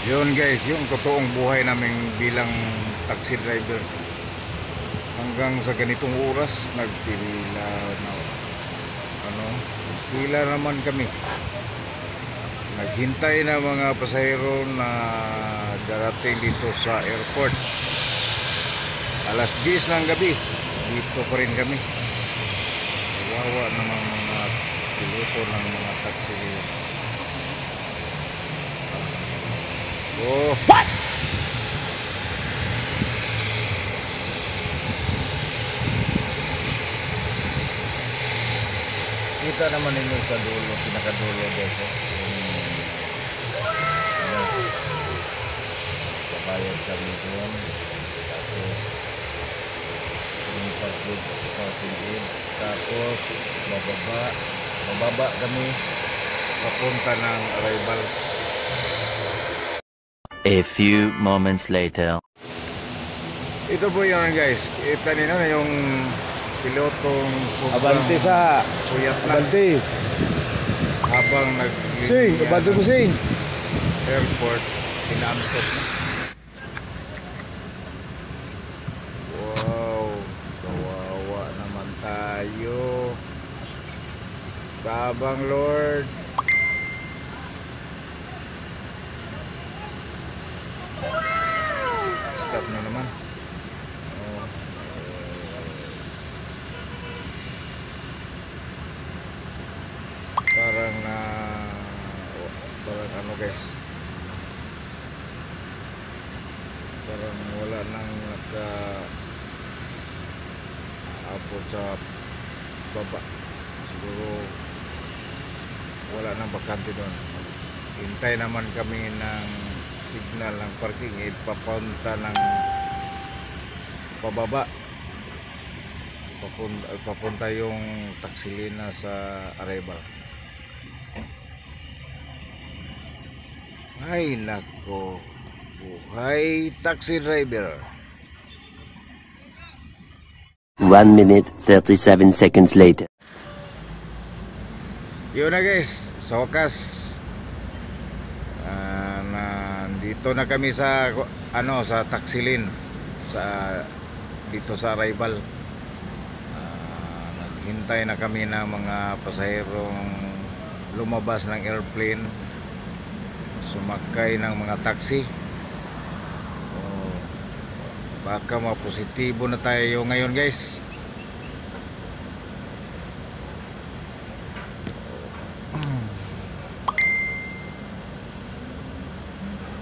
Yun guys, yung totoong buhay namin bilang taxi driver. Hanggang sa ganitong oras, nagpila na, pila naman kami. Naghintay na mga pasahero na darating dito sa airport. Alas 10 ng gabi, dito pa rin kami. Kawawa naman mga piloto ng mga taxi. Oh, what? Kita naman ninyo sa dulo, pinakadulo dito. Papayag kami doon. Tapos yung pag-aid. Tapos bababa kami papunta ng arrival. A few moments later. Ito po yun guys, kita nyo na yung pilotong sobrang Abante sa suyat na Abante. habang Sing, abante mo sing. airport, pinantot na. Wow, kawawa naman tayo. Babang Lord. Stop na naman. Parang ano guys, parang wala nang naka-abot sa baba. Siguro wala nang bakante doon. Hintay naman kami ng signal ng parking, papunta ng pababa, papunta yung Taksilina sa arrival. Ay nako, buhay taxi driver. 1 minute 37 seconds later. Yun na guys, sa wakas nandito na kami sa sa Taksilin, dito sa arrival. Naghintay na kami ng mga pasaherong lumabas ng airplane, sumakay ng mga taxi. Baka mapositibo na tayo ngayon guys.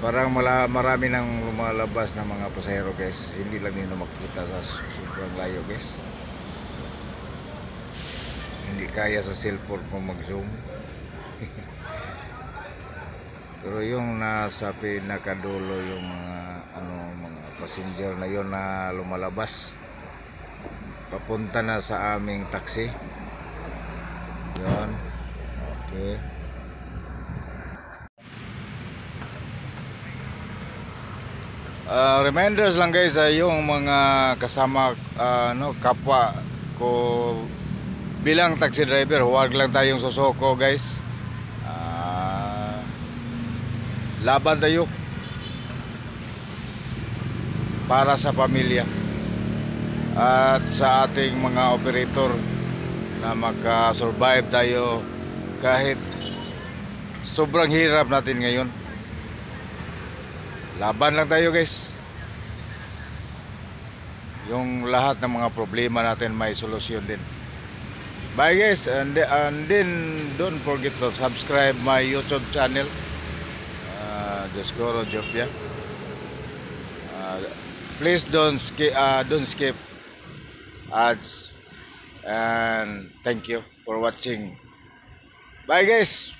Parang marami nang lumalabas na mga pasahero guys. Hindi lang nila makikita sa sobrang layo guys. Hindi kaya sa cellphone ko mag-zoom. Pero yung nasa pinakadulo yung mga passenger na yon na lumalabas papunta na sa aming taxi. Yon. Okay. Reminders lang guys, yung mga kasama kapwa ko bilang taxi driver, huwag lang tayong sosoko guys. Laban tayo para sa pamilya at sa ating mga operator na makasurvive tayo kahit sobrang hirap natin ngayon. Laban lang tayo guys. Yung lahat ng mga problema natin may solusyon din. Bye guys, and then don't forget to subscribe my YouTube channel, Dioscoro Jopia. Please don't skip ads, and thank you for watching. Bye guys.